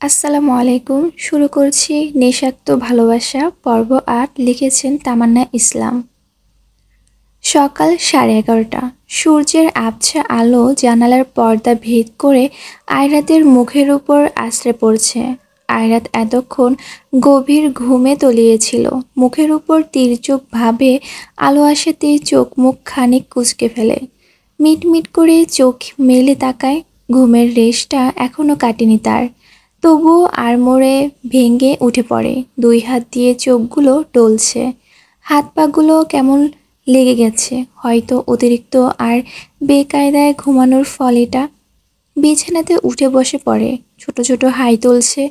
আসসালামু আলাইকুম। শুরু করছি নেশাক্ত ভালোবাসা পর্ব ৮। লিখেছেন তামান্না ইসলাম। সকাল 11:30। সূর্যের আবছা আলো জানালার পর্দা ভেদ করে আয়রাতের মুখের উপর আছড়ে পড়ছে। আয়রাত এতক্ষণ গভীর ঘুমে তলিয়েছিল। মুখের উপর তির্যক ভাবে আলো আসাতেই চোখ মুখ খানিক কুঁচকে ফেলে। মিটমিট করে চোখ মেলে তাকায়। ঘুমের রেশটা এখনো কাটেনি তার। তবুও আড়মোড়ে ভেঙে উঠে পড়ে। দুই হাত দিয়ে চোখগুলো টলছে। হাত পাগুলো কেমন লেগে গেছে, হয়তো অতিরিক্ত আর বেকায়দায় ঘুমানোর ফল এটা। বিছানাতে উঠে বসে পড়ে। ছোট ছোট হাই তুলছে।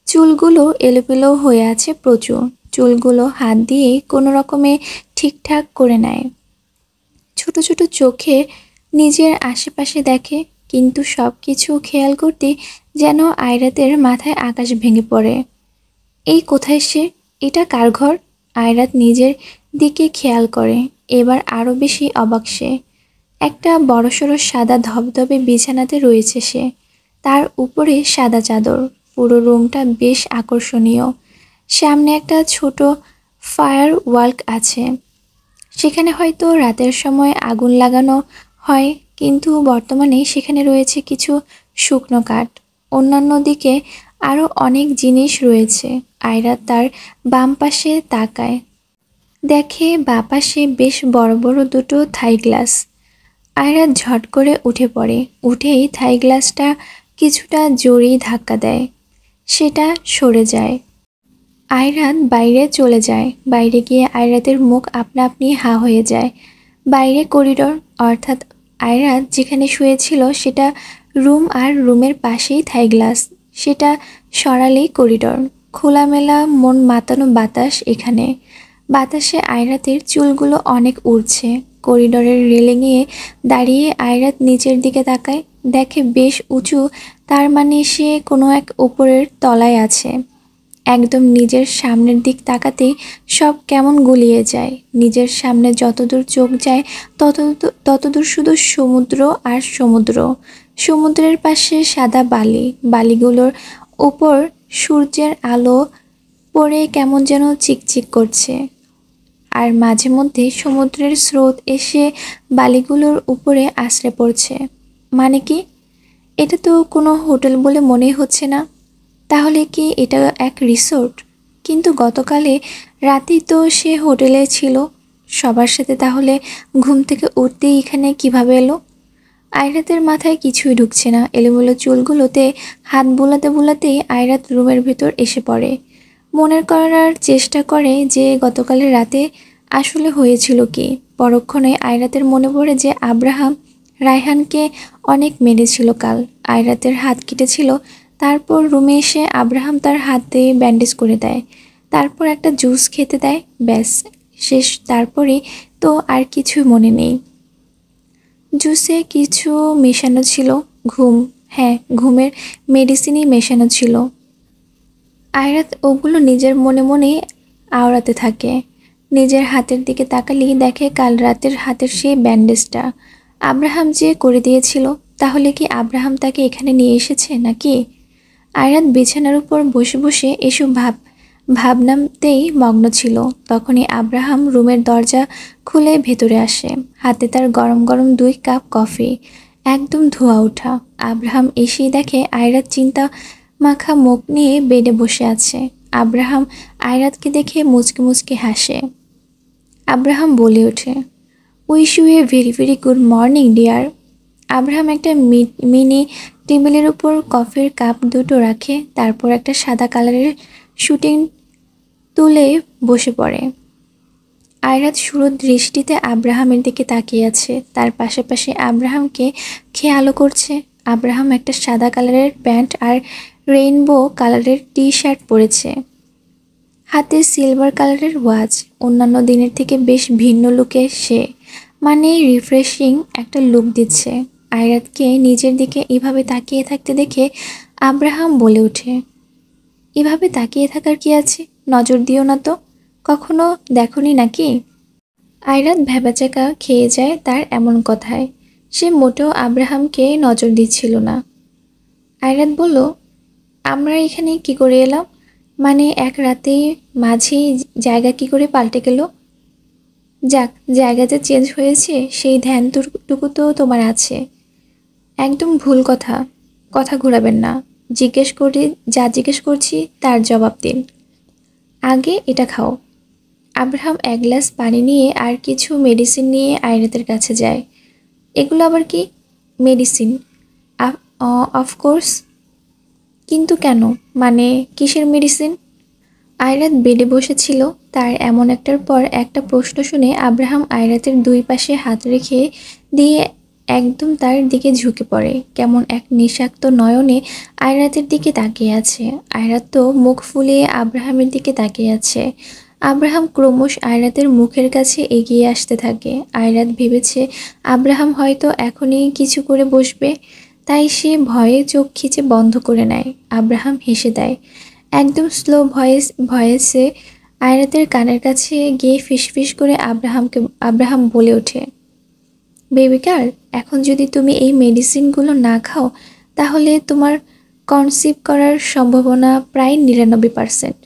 চুলগুলো এলোমেলো হয়ে আছে প্রচুর। চুলগুলো হাত দিয়ে কোনো রকমে ঠিকঠাক করে নেয়। ছোট ছোট চোখে নিজের আশেপাশে দেখে, কিন্তু সব কিছু খেয়াল করতে যেন আয়রাতের মাথায় আকাশ ভেঙে পড়ে। এই কোথায় সে? এটা কার ঘর? আয়রাত নিজের দিকে খেয়াল করে। এবার আরও বেশি অবাক সে। একটা বড়সড় সাদা ধবধবে বিছানাতে রয়েছে সে। তার উপরে সাদা চাদর। পুরো রুমটা বেশ আকর্ষণীয়। সামনে একটা ছোট ফায়ার ওয়ার্ক আছে। সেখানে হয়তো রাতের সময় আগুন লাগানো হয়, কিন্তু বর্তমানে সেখানে রয়েছে কিছু শুকনো কাঠ। অন্যান্য দিকে আরও অনেক জিনিস রয়েছে। আয়রা তার বাম পাশে তাকায়। দেখে বাঁ পাশে বেশ বড় বড় দুটো থাই গ্লাস। আয়রা ঝট করে উঠে পড়ে। উঠেই থাই গ্লাসটা কিছুটা জোরেই ধাক্কা দেয়। সেটা সরে যায়। আয়রাত বাইরে চলে যায়। বাইরে গিয়ে আয়রাতের মুখ আপনা আপনি হা হয়ে যায়। বাইরে করিডোর, অর্থাৎ আয়রাত যেখানে শুয়েছিল সেটা রুম, আর রুমের পাশেই থাই গ্লাস। সেটা সরালেই করিডোর। খোলামেলা মন মাতানো বাতাস এখানে। বাতাসে আয়রাতের চুলগুলো অনেক উড়ছে। করিডোরের রেলিংয়ে দাঁড়িয়ে আয়রাত নিচের দিকে তাকায়। দেখে বেশ উঁচু, তার মানে সে কোনো এক উপরের তলায় আছে। একদম নিজের সামনের দিক তাকাতেই সব কেমন গুলিয়ে যায়। নিজের সামনে যতদূর চোখ যায় ততদূর শুধু সমুদ্র আর সমুদ্র। সমুদ্রের পাশে সাদা বালি। বালিগুলোর ওপর সূর্যের আলো পড়ে কেমন যেন চিকচিক করছে। আর মাঝে মধ্যে সমুদ্রের স্রোত এসে বালিগুলোর উপরে আছড়ে পড়ছে। মানে কি? এটা তো কোনো হোটেল বলে মনে হচ্ছে না। তাহলে কি এটা এক রিসোর্ট? কিন্তু গতকালে রাতেই তো সে হোটেলে ছিল সবার সাথে। তাহলে ঘুম থেকে উঠতেই এখানে কিভাবে এলো? আয়রাতের মাথায় কিছুই ঢুকছে না। এলোমেলো চুলগুলোতে হাত বুলাতে বুলাতেই আয়রাত রুমের ভেতর এসে পড়ে। মনে করার চেষ্টা করে যে গতকালের রাতে আসলে হয়েছিল কি। পরক্ষণে আয়রাতের মনে পড়ে যে আব্রাহাম রায়হানকে অনেক মেরেছিল কাল। আয়রাতের হাত কেটেছিল। তারপর রুমে এসে আব্রাহাম তার হাতে ব্যান্ডেজ করে দেয়। তারপর একটা জুস খেতে দেয়। ব্যাস, শেষ। তারপরে তো আর কিছুই মনে নেই। জুসে কিছু মেশানো ছিল। ঘুম। হ্যাঁ, ঘুমের মেডিসিনই মেশানো ছিল। আয়রাত ওগুলো নিজের মনে মনে আওড়াতে থাকে। নিজের হাতের দিকে তাকালেই দেখে কাল রাতের হাতের সেই ব্যান্ডেজটা আব্রাহাম যে করে দিয়েছিল। তাহলে কি আব্রাহাম তাকে এখানে নিয়ে এসেছে নাকি? আয়রাত বিছানার উপর বসে বসে এসব ভাবনাতেই মগ্ন ছিল। তখনই আব্রাহাম রুমের দরজা খুলে ভেতরে আসে। হাতে তার গরম গরম 2 কাপ কফি, একদম ধোয়া ওঠা। আব্রাহাম এসেই দেখে আয়রাত চিন্তা মাখা মুখ নিয়ে বেডে বসে আছে। আব্রাহাম আয়রাতকে দেখে মুচকি মুচকি হাসে। আব্রাহাম বলে ওঠে, wish you a very very good morning dear. Abraham একটা মিনি টেবিলের উপর কফির কাপ দুটো রাখে। তারপর একটা সাদা কালারের শুটিং তুলে বসে পড়ে। আয়রাত শুরু দৃষ্টিতে আব্রাহামের দিকে তাকিয়ে আছে। তার পাশাপাশি আব্রাহামকে খেয়ালও করছে। আব্রাহাম একটা সাদা কালারের প্যান্ট আর রেইনবো কালারের টি-শার্ট পরেছে। হাতে সিলভার কালারের ওয়াচ। অন্যান্য দিনের থেকে বেশ ভিন্ন লুকে সে। মানে রিফ্রেশিং একটা লুক দিচ্ছে। আয়রাতকে নিজের দিকে এভাবে তাকিয়ে থাকতে দেখে আব্রাহাম বলে ওঠে, এভাবে তাকিয়ে থাকার কি আছে? নজর দিও না তো। কখনো দেখোনি নাকি? আয়রাত ভ্যাবাচ্যাকা খেয়ে যায় তার এমন কথায়। সে মোটেও আব্রাহামকে নজর দিচ্ছিল না। আয়রাত বলল, আমরা এখানে কি করে এলাম? মানে এক রাতেই মাঝেই জায়গা কি করে পাল্টে গেল? যাক, জায়গা যে চেঞ্জ হয়েছে সেই ধ্যানটুকু তো তোমার আছে। একদম ভুল কথা। কথা ঘোরাবেন না। জিজ্ঞেস করছি তার জবাব দিন। আগে এটা খাও। আব্রাহাম এক গ্লাস পানি নিয়ে আর কিছু মেডিসিন নিয়ে আয়রাতের কাছে যায়। এগুলো আবার কি? মেডিসিন? অফকোর্স। কিন্তু কেন? মানে কিসের মেডিসিন? আয়রাত বেডে বসেছিল। তার এমন একটার পর একটা প্রশ্ন শুনে আব্রাহাম আয়রাতের দুই পাশে হাত রেখে দিয়ে একদম তার দিকে ঝুঁকে পড়ে। কেমন এক নিঃস্বার্থ নয়নে আয়রাতের দিকে তাকিয়ে আছে। আয়রাত তো মুখ ফুলিয়ে আব্রাহামের দিকে তাকিয়ে আছে। আব্রাহাম ক্রমশ আয়রাতের মুখের কাছে এগিয়ে আসতে থাকে। আয়রাত ভেবেছে আব্রাহাম হয়তো এখনই কিছু করে বসবে, তাই সে ভয়ে চোখ খিচে বন্ধ করে নেয়। আব্রাহাম হেসে দেয়। একদম স্লো ভয়েসে আয়রাতের কানের কাছে গিয়ে ফিসফিস করে আব্রাহাম বলে ওঠে, বেবি গার্ল, এখন যদি তুমি এই মেডিসিনগুলো না খাও তাহলে তোমার কনসিভ করার সম্ভাবনা প্রায় 99%।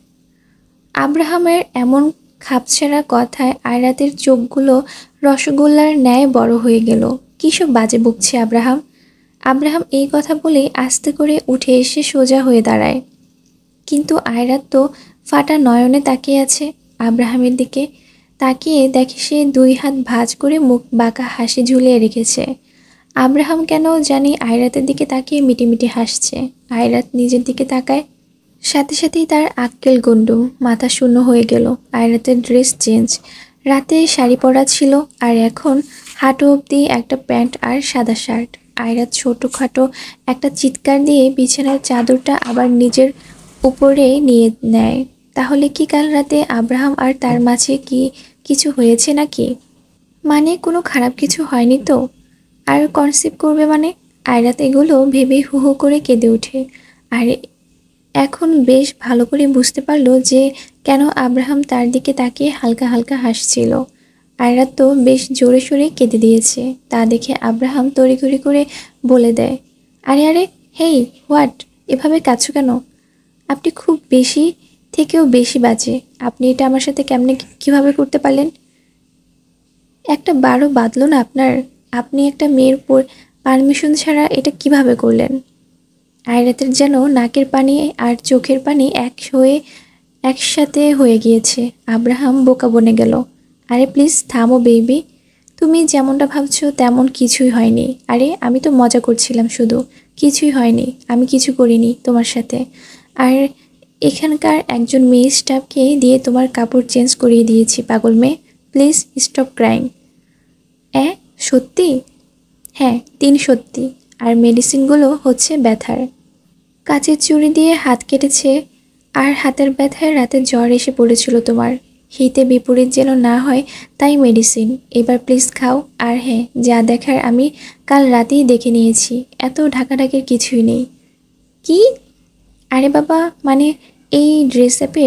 আব্রাহামের এমন খাপছাড়া কথায় আয়রাতের চোখগুলো রসগোল্লার ন্যায় বড় হয়ে গেল। কিসব বাজে বকছে আব্রাহাম? আব্রাহাম এই কথা বলেই আস্তে করে উঠে এসে সোজা হয়ে দাঁড়ায়। কিন্তু আয়রাত তো ফাটা নয়নে তাকিয়ে আছে আব্রাহামের দিকে। তাকিয়ে দেখে সে দুই হাত ভাঁজ করে মুখ বাঁকা হাসি ঝুলিয়ে রেখেছে। আব্রাহাম কেন জানি আয়রাতের দিকে তাকিয়ে মিটিমিটি হাসছে। আয়রাত নিজের দিকে তাকায়, সাথে সাথেই তার আক্কেল গণ্ডুম, মাথা শূন্য হয়ে গেল। আয়রাতের ড্রেস চেঞ্জ। রাতে শাড়ি পরা ছিল আর এখন হাঁটু অবধি একটা প্যান্ট আর সাদা শার্ট। আয়রাত ছোটোখাটো একটা চিৎকার দিয়ে বিছানার চাদরটা আবার নিজের উপরে নিয়ে নেয়। তাহলে কি কাল রাতে আব্রাহাম আর তার মাঝে কিছু হয়েছে নাকি? মানে কোনো খারাপ কিছু হয়নি তো? আর কনসিভ করবে মানে? আয়রাত এগুলো ভেবে হু হু করে কেঁদে ওঠে। আর এখন বেশ ভালো করে বুঝতে পারল যে কেন আব্রাহাম তার দিকে তাকিয়ে হালকা হালকা হাসছিল। আয়রাত তো বেশ জোরে সোরে কেঁদে দিয়েছে। তা দেখে আব্রাহাম তড়িঘড়ি করে বলে দেয়, আরে আরে, হেই হোয়াট, এভাবে কাঁদছো কেন? আপনি খুব বেশি থেকেও বেশি বাজে। আপনি এটা আমার সাথে কিভাবে করতে পারলেন? একটা বারও বাদলো না আপনার? আপনি একটা মেয়ের পারমিশন ছাড়া এটা কিভাবে করলেন? আয়রাতের যেন নাকের পানি আর চোখের পানি একসাথে হয়ে গিয়েছে। আব্রাহাম বোকা বনে গেল। আরে প্লিজ থামো বেবি, তুমি যেমনটা ভাবছো তেমন কিছুই হয়নি। আরে আমি তো মজা করছিলাম, শুধু কিছুই হয়নি। আমি কিছু করিনি তোমার সাথে। আর এখানকার একজন মেয়ে স্টাফকে দিয়ে তোমার কাপড় চেঞ্জ করিয়ে দিয়েছি, পাগল মেয়ে। Please stop crying. সত্যি? হ্যাঁ, 3 সত্যি। আর মেডিসিনগুলো হচ্ছে ব্যথার। কাচের চুড়ি দিয়ে হাত কেটেছে আর হাতের ব্যথায় রাতে জ্বর এসে পড়েছিল তোমার। হিতে বিপরীত যেন না হয় তাই মেডিসিন। এবার প্লিজ খাও। আর হ্যাঁ, যা দেখার আমি কাল রাতেই দেখে নিয়েছি। এত ঢাকাঢাকির কিছুই নেই। কি? আরে বাবা, মানে এই ড্রেস আপে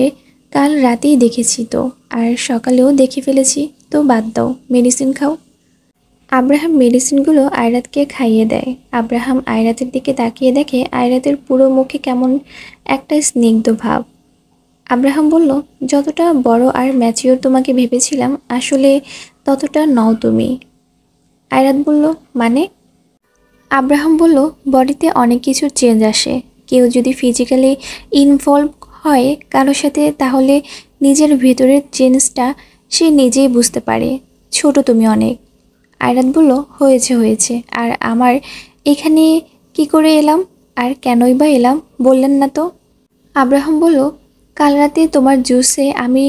কাল রাতেই দেখেছি তো, আর সকালেও দেখে ফেলেছি। তো বাদ দাও, মেডিসিন খাও। আব্রাহাম মেডিসিনগুলো আয়রাতকে খাইয়ে দেয়। আব্রাহাম আয়রাতের দিকে তাকিয়ে দেখে আয়রাতের পুরো মুখে কেমন একটা স্নিগ্ধ ভাব। আব্রাহাম বলল, যতটা বড় আর ম্যাচিওর তোমাকে ভেবেছিলাম, আসলে ততটা নও তুমি। আয়রাত বলল, মানে? আব্রাহাম বলল, বডিতে অনেক কিছু চেঞ্জ আসে। কেউ যদি ফিজিক্যালি ইনভলভ হয় কারোর সাথে, তাহলে নিজের ভেতরের চেঞ্জটা সে নিজেই বুঝতে পারে। ছোট তুমি অনেক। আয়রাত বলল, হয়েছে। আর আমার এখানে কি করে এলাম? আর কেনই বা এলাম বললেন না তো? আব্রাহাম বলল, কাল রাতে তোমার জুসে আমি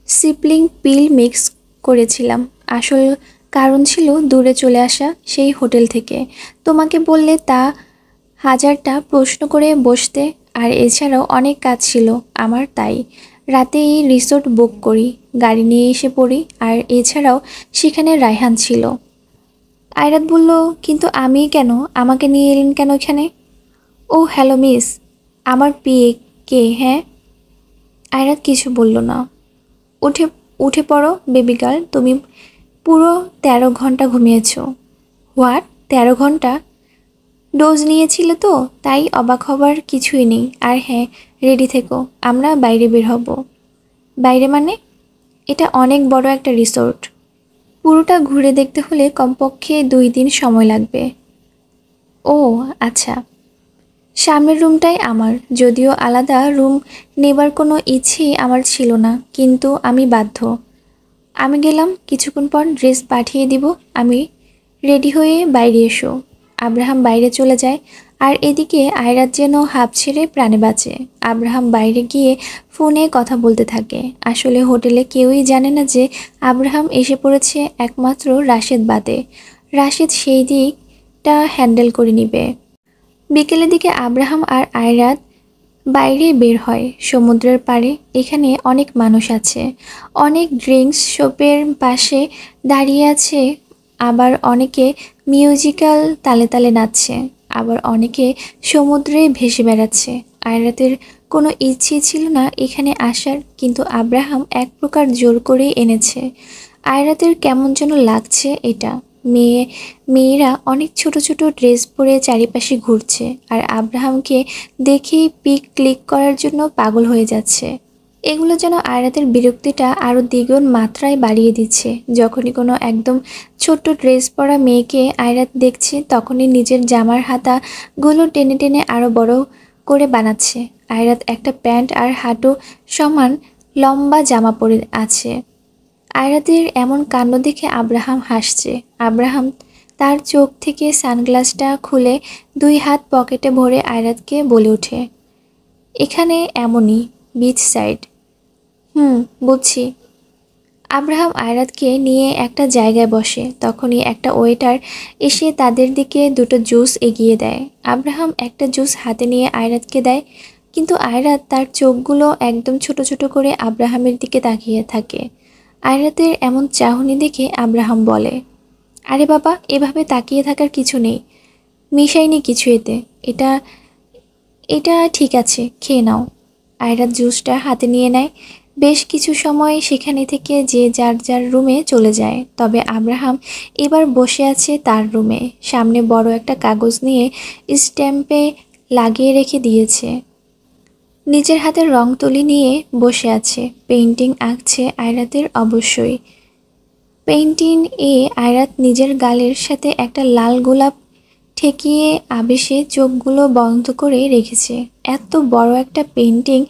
সিপলিং পিল মিক্স করেছিলাম। আসল কারণ ছিল দূরে চলে আসা সেই হোটেল থেকে। তোমাকে বললে তা হাজারটা প্রশ্ন করে বসতে। আর এছাড়াও অনেক কাজ ছিল আমার, তাই রাতে এই রিসোর্ট বুক করি, গাড়ি নিয়ে এসে পড়ি। আর এছাড়াও সেখানে রায়হান ছিল। আয়রাত বলল, কিন্তু আমি কেন? আমাকে নিয়ে এলেন কেন এখানে? ও হ্যালো মিস, আমার পিএ কে? হ্যাঁ? আয়রাত কিছু বলল না। উঠে উঠে পড়ো বেবি গার্ল, তুমি পুরো 13 ঘন্টা ঘুমিয়েছ। হোয়াট, 13 ঘন্টা? ডোজ নিয়েছিল তো, তাই অবাক হবার কিছুই নেই। আর হ্যাঁ, রেডি থেকো, আমরা বাইরে বের হব। বাইরে মানে? এটা অনেক বড় একটা রিসোর্ট। পুরোটা ঘুরে দেখতে হলে কমপক্ষে 2 দিন সময় লাগবে। ও আচ্ছা। সামনের রুমটাই আমার, যদিও আলাদা রুম নেবার কোনো ইচ্ছেই আমার ছিল না, কিন্তু আমি বাধ্য। আমি গেলাম, কিছুক্ষণ পর ড্রেস পাঠিয়ে দিব, আমি রেডি হয়ে বাইরে এসো। আব্রাহাম বাইরে চলে যায়, আর এদিকে আয়রাত যেন হাঁপ ছেড়ে প্রাণে বাঁচে। আব্রাহাম বাইরে গিয়ে ফোনে কথা বলতে থাকে। আসলে হোটেলে কেউই জানে না যে আব্রাহাম এসে পড়েছে, একমাত্র রাশেদ বাদে। রাশেদ সেই দিকটা হ্যান্ডেল করে নিবে। বিকেলের দিকে আব্রাহাম আর আয়রাত বাইরে বের হয় সমুদ্রের পাড়ে। এখানে অনেক মানুষ আছে, অনেক ড্রিঙ্কস শপের পাশে দাঁড়িয়ে আছে, আবার অনেকে মিউজিক্যাল তালে তালে নাচছে, আবার অনেকে সমুদ্রে ভেসে বেড়াচ্ছে। আয়রাতের কোনো ইচ্ছে ছিল না এখানে আসার, কিন্তু আব্রাহাম এক প্রকার জোর করেই এনেছে। আয়রাতের কেমন যেন লাগছে এটা। মেয়েরা অনেক ছোট ছোট ড্রেস পরে চারিপাশে ঘুরছে, আর আব্রাহামকে দেখেই পিক ক্লিক করার জন্য পাগল হয়ে যাচ্ছে। এগুলো যেন আয়রাতের বিরক্তিটা আরও দ্বিগুণ মাত্রায় বাড়িয়ে দিচ্ছে। যখনই কোনো একদম ছোট্ট ড্রেস পরা মেয়েকে আয়রাত দেখছে, তখনই নিজের জামার হাতাগুলো টেনে টেনে আরও বড় করে বানাচ্ছে। আয়রাত একটা প্যান্ট আর হাঁটু সমান লম্বা জামা পরে আছে। আয়রাতের এমন কাণ্ড দেখে আব্রাহাম হাসছে। আব্রাহাম তার চোখ থেকে সানগ্লাসটা খুলে 2 হাত পকেটে ভরে আয়রাতকে বলে ওঠে, এখানে এমনই, বিচ সাইড। বুঝছি। আব্রাহাম আয়রাতকে নিয়ে একটা জায়গায় বসে। তখনই একটা ওয়েটার এসে তাদের দিকে 2টো জুস এগিয়ে দেয়। আব্রাহাম একটা জুস হাতে নিয়ে আয়রাতকে দেয়, কিন্তু আয়রাত তার চোখগুলো একদম ছোট ছোট করে আব্রাহামের দিকে তাকিয়ে থাকে। আয়রাতের এমন চাহনি দেখে আব্রাহাম বলে, আরে বাবা, এভাবে তাকিয়ে থাকার কিছু নেই, মিশাইনি কিছু এতে। এটা এটা ঠিক আছে, খেয়ে নাও। আয়রাত জুসটা হাতে নিয়ে নেয়। বেশ কিছু সময় সেখানে থেকে যে যার যার রুমে চলে যায়। তবে আব্রাহাম এবার বসে আছে তার রুমে, সামনে বড় একটা কাগজ নিয়ে স্ট্যাম্পে লাগিয়ে রেখে দিয়েছে। নিজের হাতের রং তুলি নিয়ে বসে আছে, পেইন্টিং আঁকছে আয়রাতের অবশ্যই। পেইন্টিং এ আয়রাত নিজের গালের সাথে একটা লাল গোলাপ ঠেকিয়ে আবেশে চোখগুলো বন্ধ করে রেখেছে। এত বড় একটা পেইন্টিং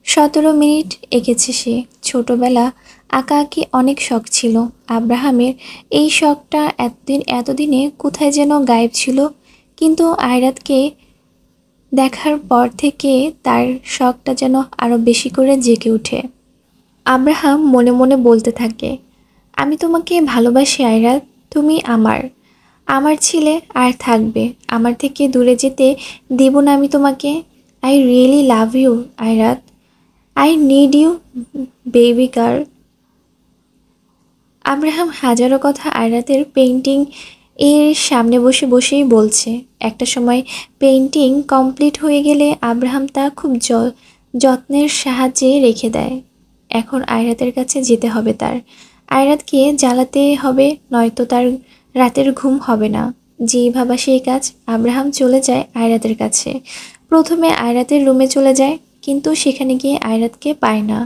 17 মিনিট এঁকেছে সে। ছোটবেলা আঁকাআঁকি অনেক শখ ছিল আব্রাহামের। এই শখটা এতদিনে কোথায় যেন গায়েব ছিল, কিন্তু আয়রাতকে দেখার পর থেকে তার শখটা যেন আরও বেশি করে জেগে ওঠে। আব্রাহাম মনে মনে বলতে থাকে, আমি তোমাকে ভালোবাসি আয়রাত, তুমি আমার ছিলে আর থাকবে। আমার থেকে দূরে যেতে দেব না আমি তোমাকে। I really love you Ayrat, I need you baby girl. Abraham হাজারো কথা আয়রাতের পেইন্টিং এর সামনে বসে বসেই বলছে। একটা সময় পেইন্টিং কমপ্লিট হয়ে গেলে আব্রাহাম তা খুব যত্নের সাহায্যে রেখে দেয়। এখন আয়রাতের কাছে যেতে হবে তার। আয়রাতকে জ্বালাতে হবে, নয়তো তার রাতের ঘুম হবে না। যেই ভাবা সেই কাজ। আব্রাহাম চলে যায় আয়রাতের কাছে। প্রথমে আয়রাতের রুমে চলে যায়, কিন্তু সেখানে গিয়ে আয়রাতকে পায় না।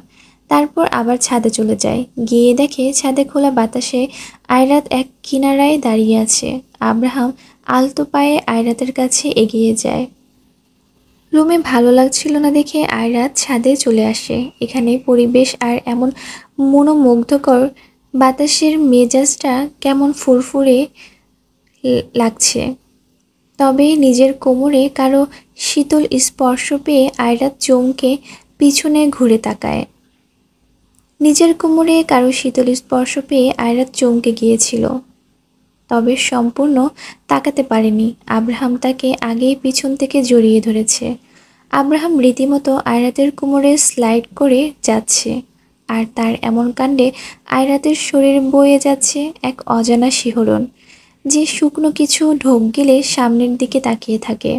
তারপর আবার ছাদে চলে যায়, গিয়ে দেখে ছাদে খোলা বাতাসে আয়রাত এক কিনারায় দাঁড়িয়ে আছে। আব্রাহাম আলতো পায়ে আয়রাতের কাছে এগিয়ে যায়। রুমে ভালো লাগছিল না দেখে আয়রাত ছাদে চলে আসে। এখানে পরিবেশ আর এমন মনোমুগ্ধকর, বাতাসের মেজাজটা কেমন ফুরফুরে লাগছে। তবে নিজের কোমরে কারো শীতল স্পর্শ পেয়ে আয়রাত চমকে পিছনে ঘুরে তাকায়। নিজের কোমরে কারো শীতল স্পর্শ পেয়ে আয়রাত চমকে গিয়েছিল, তবে সম্পূর্ণ তাকাতে পারেনি। আব্রাহাম তাকে আগেই পিছন থেকে জড়িয়ে ধরেছে। আব্রাহাম রীতিমতো আয়রাতের কোমরে স্লাইড করে যাচ্ছে, আর তার এমন কাণ্ডে আয়রাতের শরীর বয়ে যাচ্ছে এক অজানা শিহরণ, যে শুকনো কিছু ঢোক গিলে সামনের দিকে তাকিয়ে থাকে।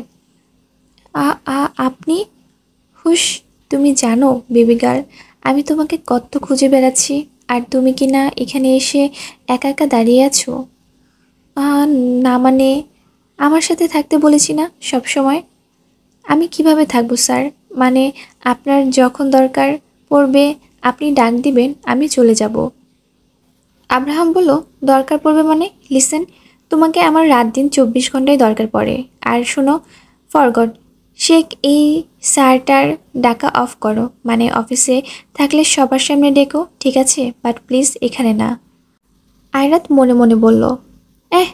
আপনি? হুশ, তুমি জানো বেবি গার্ল, আমি তোমাকে কত খুঁজে বেড়াচ্ছি, আর তুমি কি না এখানে এসে একা একা দাঁড়িয়ে আছো? না মানে, আমার সাথে থাকতে বলেছি না সব সময়। আমি কিভাবে থাকবো স্যার? মানে আপনার যখন দরকার পড়বে আপনি ডাক দিবেন, আমি চলে যাব। আব্রাহাম বলল, দরকার পড়বে মানে? লিসেন, তোমাকে আমার রাত দিন 24 ঘন্টায় দরকার পড়ে। আর শোনো, ফরগড শেখ, এই স্যারটার ডাকা অফ করো। মানে অফিসে থাকলে সবার সামনে ডেকো, ঠিক আছে, বাট প্লিজ এখানে না। আয়রাত মনে মনে বলল, এহ,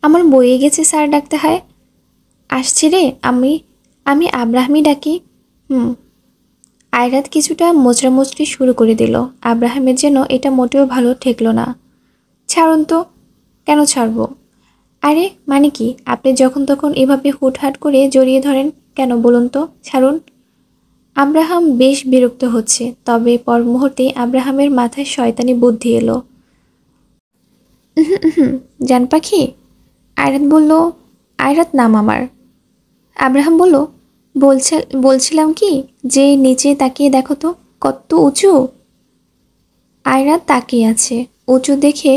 আমার বইয়ে গেছে স্যার ডাকতে হয়। আসছে রে, আমি আমি আব্রাহামই ডাকি। হুম। আয়রাত কিছুটা মোচড়ামুচড়ি শুরু করে দিল। আব্রাহামের যেন এটা মোটেও ভালো ঠেকলো না। ছাড়ুন তো। কেন ছাড়বো? আরে মানে কি, আপনি যখন তখন এভাবে হুটহাট করে জড়িয়ে ধরেন কেন বলুন তো? ছাড়ুন। আব্রাহাম বেশ বিরক্ত হচ্ছে, তবে পর মুহূর্তেই আব্রাহামের মাথায় শয়তানি বুদ্ধি এলো। উহুম, জান পাখি? আয়রাত বলল, আয়রাত নাম আমার। আব্রাহাম বলল, বলছিলাম কি যে নিচে তাকিয়ে দেখো তো, কত উঁচু। আয়রাত তাকিয়ে আছে। উঁচু দেখে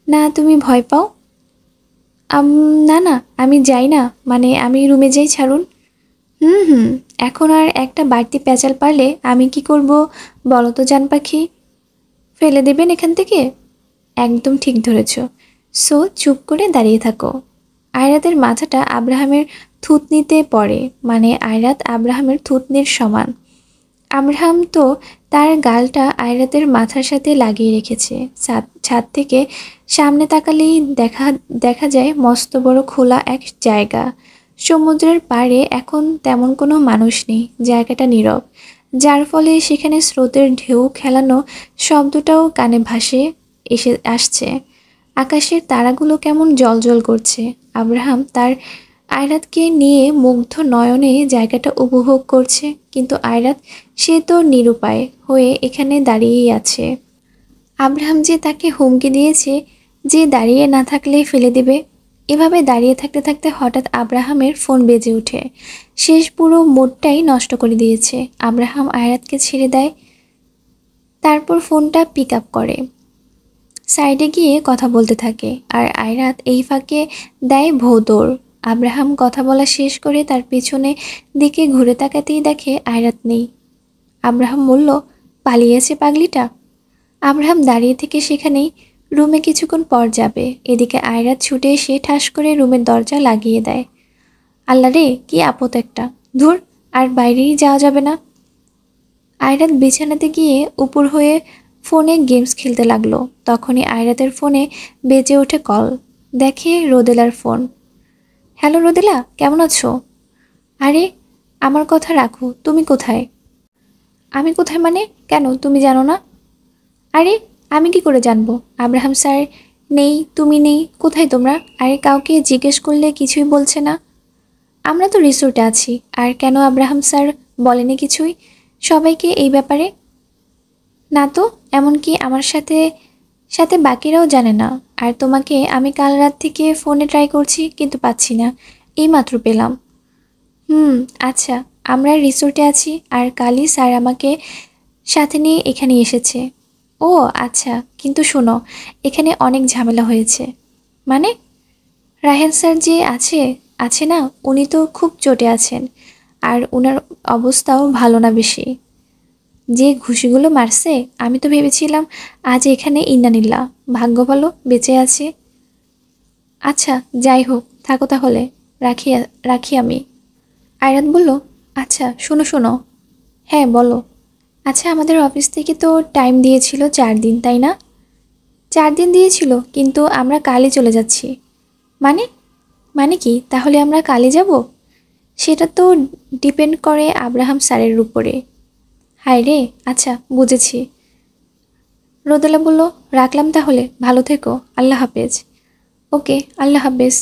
না তুমি ভয় পাও? আম না না, আমি যাই না, মানে আমি রুমে যাই, ছাড়ুন। হুম, এখন আর একটা বাড়তি প্যাঁচাল পারলে আমি কি করব বলো তো জান পাখি? ফেলে দেবেন এখান থেকে? একদম ঠিক ধরেছ। সো চুপ করে দাঁড়িয়ে থাকো। আয়রাতের মাথাটা আব্রাহামের থুতনিতে পড়ে, মানে আয়রাত আব্রাহামের থুতনির সমান। আব্রাহাম তো তার গালটা আয়রাতের মাথার সাথে লাগিয়ে রেখেছে। ছাদ থেকে সামনে তাকালেই দেখা দেখা যায় মস্ত বড় খোলা এক জায়গা। সমুদ্রের পাড়ে এখন তেমন কোনো মানুষ নেই, জায়গাটা নীরব, যার ফলে সেখানে স্রোতের ঢেউ খেলানো শব্দটাও কানে ভাসে আসছে। আকাশের তারাগুলো কেমন জ্বলজ্বল করছে। আব্রাহাম তার আয়রাতকে নিয়ে মুগ্ধ নয়নে জায়গাটা উপভোগ করছে, কিন্তু আয়রাত, সে তো নিরুপায় হয়ে এখানে দাঁড়িয়েই আছে। আব্রাহাম যে তাকে হুমকি দিয়েছে যে দাঁড়িয়ে না থাকলে ফেলে দেবে। এভাবে দাঁড়িয়ে থাকতে থাকতে হঠাৎ আব্রাহামের ফোন বেজে ওঠে। শেষ পুরো মুডটাই নষ্ট করে দিয়েছে। আব্রাহাম আয়রাতকে ছেড়ে দেয়, তারপর ফোনটা পিক আপ করে সাইডে গিয়ে কথা বলতে থাকে, আর আয়রাত এই ফাঁকে দেয় ভৌদৌড়। আব্রাহাম কথা বলা শেষ করে তার পিছনে দিকে ঘুরে তাকাতেই দেখে আয়রাত নেই। আব্রাহাম বলল, পালিয়েছে পাগলিটা। আব্রাহাম দাঁড়িয়ে থেকে সেখানেই। রুমে কিছুক্ষণ পর যাবে, এদিকে আয়রাত ছুটে এসে ঠাস করে রুমের দরজা লাগিয়ে দেয়। আল্লাহ রে, কি আপদ একটা! ধুর, আর বাইরেই যাওয়া যাবে না। আয়রাত বিছানাতে গিয়ে উপর হয়ে ফোনে গেমস খেলতে লাগলো। তখনই আয়রাতের ফোনে বেজে ওঠে কল। দেখে রোদেলার ফোন। হ্যালো রোদেলা, কেমন আছো? আরে, আমার কথা রাখো, তুমি কোথায়? আমি কোথায় মানে? কেন, তুমি জানো না? আরে, আমি কি করে জানবো? আব্রাহাম স্যার নেই, তুমি নেই, কোথায় তোমরা? আরে, কাউকে জিজ্ঞেস করলে কিছুই বলছে না। আমরা তো রিসোর্টে আছি। আর কেন, আব্রাহাম স্যার বলেনি কিছুই সবাইকে এই ব্যাপারে? না তো, এমনকি আমার সাথে সাথে বাকিরাও জানে না। আর তোমাকে আমি কাল রাত থেকে ফোনে ট্রাই করছি, কিন্তু পাচ্ছি না, এইমাত্র পেলাম। হুম, আচ্ছা, আমরা রিসোর্টে আছি আর কালই স্যার আমাকে সাথে নিয়ে এখানে এসেছে। ও আচ্ছা, কিন্তু শোনো, এখানে অনেক ঝামেলা হয়েছে। মানে? রায়হান স্যার যে আছে আছে না, উনি তো খুব চটে আছেন। আর ওনার অবস্থাও ভালো না বেশি। যে ঘুষিগুলো মারছে, আমি তো ভেবেছিলাম আজ এখানে ইন্নানিল্লাহ, ভাগ্য ভালো বেঁচে আছে। আচ্ছা, যাই হোক, থাকো তাহলে, রাখি রাখি আমি। আয়রাত বলল, আচ্ছা শোনো শোনো। হ্যাঁ বলো। আচ্ছা, আমাদের অফিস থেকে তো টাইম দিয়েছিল 4 দিন, তাই না? 4 দিন দিয়েছিল, কিন্তু আমরা কালই চলে যাচ্ছি। মানে? মানে কি, তাহলে আমরা কালই যাব? সেটা তো ডিপেন্ড করে আব্রাহাম স্যারের উপরে। হায় রে, আচ্ছা বুঝেছি। রোদেলা বলল, রাখলাম তাহলে, ভালো থেকো, আল্লাহ হাফেজ। ওকে, আল্লাহ হাফেজ।